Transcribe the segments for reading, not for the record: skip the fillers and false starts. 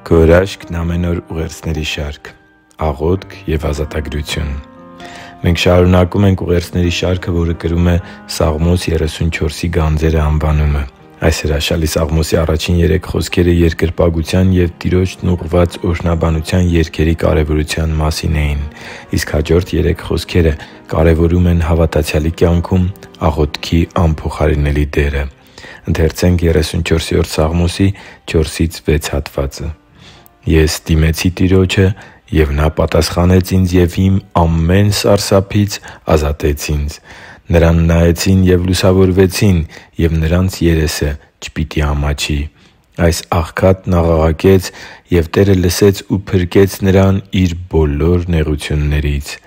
Քո հրաշքն ամեն օր ուղերձների շարք։ Աղոթք և ազատագրություն։ Մենք շարունակում ենք ուղերձների շարքը, որը կրում է Սաղմոս 34-ի գանձերը անվանումը։ Այս հրաշալի Սաղմոսի առաջին 3 խոսքերը երկրպագության և Տիրոջն ուղղված օրհնաբանության երգերի կարևորության մասին էին, իսկ հաջորդ 3 խոսքերը կարևորում են հավատացյալի կյանքում աղոթքի անփոխարինելի դերը։ 34-րդ Սաղմոսի 4-6 հատվածը. «Ես դիմեցի Տիրոջը, և Նա պատասխանեց ինձ և իմ ամեն սարսափից ազատեց ինձ։ Նրան նայեցին և լուսավորվեցին, և նրանց երեսը չպիտի ամաչի։ Այս աղքատն աղաղակեց, և Տերը լսեց ու փրկեց նրան իր բոլոր նեղություններից»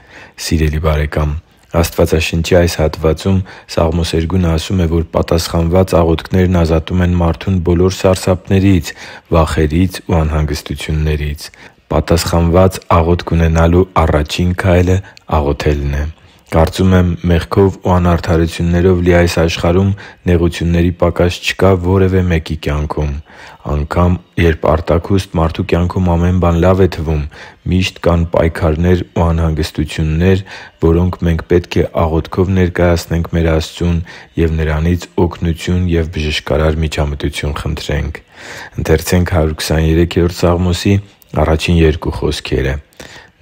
Սիրելի՛ բարեկամ, Աստվածաշնչի այս հատվածում սաղմոսերգուն ասում է, որ պատասխանված աղոթքներն ազատում են մարդուն բոլոր սարսափներից, վախերից ու անհանգստություններից։ Պատասխանված աղոթք ունենալու առաջին քայլը աղոթելն է։ Կարծում եմ, մեղքով ու անարդարություններով լի այս աշխարհում նեղությունների պակաս չկա որևէ մեկի կյանքում։ Անգամ երբ արտաքուստ մարդու կյանքում ամեն բան լավ է թվում, միշտ կան պայքարներ ու անհանգստություններ, որոնք մենք պետք է աղոթքով ներկայացնենք մեր Աստծուն և Նրանից օգնություն և բժշկարար միջամտություն խնդրենք։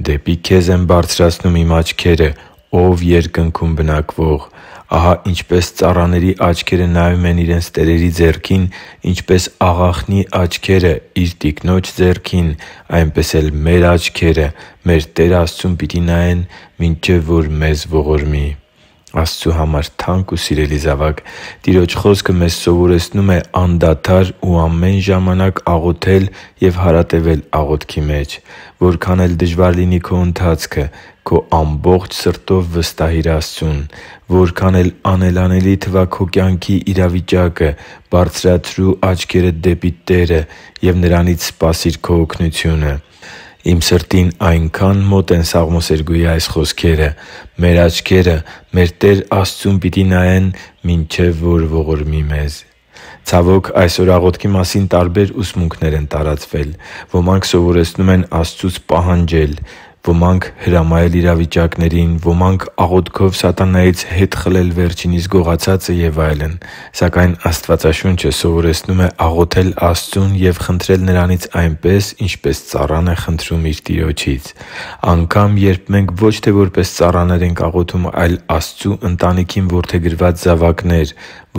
«Դեպի Քեզ եմ բարձրացնում իմ աչքերը, ո՛վ երկնքում բնակվող. ահա ինչպես ծառաների աչքերը նայում են իրենց տերերի ձեռքին, ինչպես աղախնի աչքերը իր տիկնոջ ձեռքին, այնպես էլ մեր աչքերը մեր Տեր Աստծուն պիտի նայեն, մինչև որ մեզ ողորմի» Աստծու համար թանկ ու սիրելի՛ զավակ, Տիրոջ Խոսքը մեզ սովորեցնում է անդադար ու ամեն ժամանակ աղոթել և հարատևել աղոթքի մեջ։ Որքան էլ դժվար լինի քո ընթացքը, քո ամբողջ սրտով վստահի՛ր Աստծուն։ Որքան էլ անելանելի թվա քո կյանքի իրավիճակը, բարձրացրու աչքերդ դեպի Տերը և Նրանից սպասի՛ր քո օգնությունը։ Իմ սրտին այնքա՜ն մոտ են սաղմոսերգուի այս խոսքերը. «Մեր աչքերը մեր Տեր Աստծուն պիտի նայեն, մինչև որ ողորմի մեզ»։ Ցավոք, այսօր աղոթքի մասին տարբեր ուսմունքներ են տարածվել։ Ոմանք սովորեցնում են Աստծուց պահանջել, ոմանք՝ հրամայել իրավիճակներին, ոմանք՝ աղոթքով սատանայից հետ խլել վերջինիս գողացածը և այլն։ Սակայն Աստվածաշունչը սովորեցնում է աղոթել Աստծուն և խնդրել Նրանից այնպես, ինչպես ծառան է խնդրում իր տիրոջից։ Անգամ երբ մենք ոչ թե որպես ծառաներ ենք աղոթում, այլ Աստծու ընտանիքին որդեգրված զավակներ,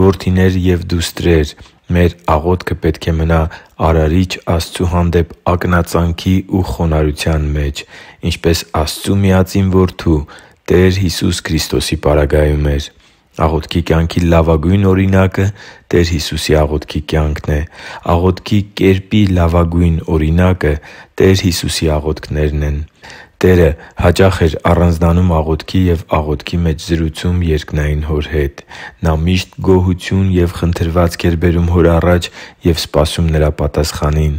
որդիներ և դուստրեր, մեր աղոթքը պետք է մնա Արարիչ Աստծու հանդեպ ակնածանքի ու խոնարհության մեջ, ինչպես Աստծու միածին Որդու՝ Տեր Հիսուս Քրիստոսի պարագայում էր։ Աղոթքի կյանքի լավագույն օրինակը Տեր Հիսուսի աղոթքի կյանքն է։ Աղոթքի կերպի լավագույն օրինակը Տեր Հիսուսի աղոթքներն են։ Տերը հաճախ էր առանձնանում աղոթքի և աղոթքի մեջ զրուցում երկնային Հոր հետ։ Նա միշտ գոհություն և խնդրվածք էր բերում Հոր առաջ և սպասում Նրա պատասխանին։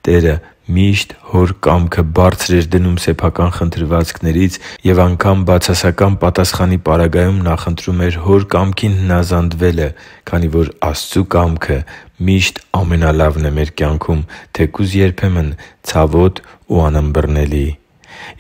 Տերը միշտ Հոր կամքը բարձր էր դնում սեփական խնդրվածքներից և անգամ բացասական պատասխանի պարագայում նախընտրում էր Հոր կամքին հնազանդվելը, քանի որ Աստծու կամքը միշտ ամենալավն է մեր կյանքում, թեկուզ երբեմն ցավոտ ու անըմբռնելի։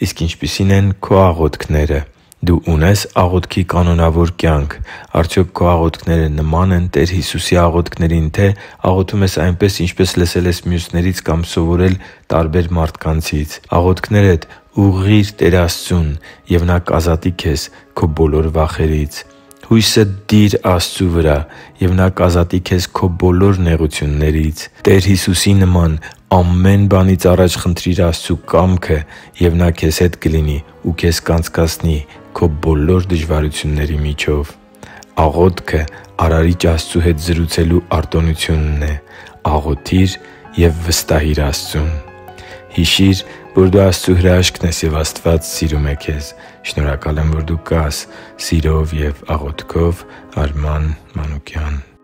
Իսկ ինչպիսի՞ն են քո աղոթքները։ Դու ունե՞ս աղոթքի կանոնավոր կյանք։ Արդյոք քո աղոթքները նման են Տեր Հիսուսի աղոթքներին, թե աղոթում ես այնպես, ինչպես լսել ես մյուսներից կամ սովորել տարբեր մարդկանցից։ Աղոթքներդ ուղղի՛ր Տեր Աստծուն, և Նա կազատի քեզ քո բոլոր վախերից։ Հույսդ դի՛ր Աստծու վրա, և Նա կազատի քեզ քո բոլոր նեղություններից։ Տեր Հիսուսի նման ամեն բանից առաջ խնդրի՛ր Աստծու կամքը, և Նա քեզ հետ կլինի ու քեզ կանցկացնի քո բոլոր դժվարությունների միջով։ Աղոթքը Արարիչ Աստծու հետ զրուցելու արտոնությունն է։ Աղոթի՛ր և վստահի՛ր Աստծուն։ Հիշի՛ր, որ դու Աստծո հրաշքն ես, և Աստված սիրում է քեզ։ Շնորհակալ եմ, որ դու կա՛ս։ Սիրով և աղոթքով, Արման Մանուկյան։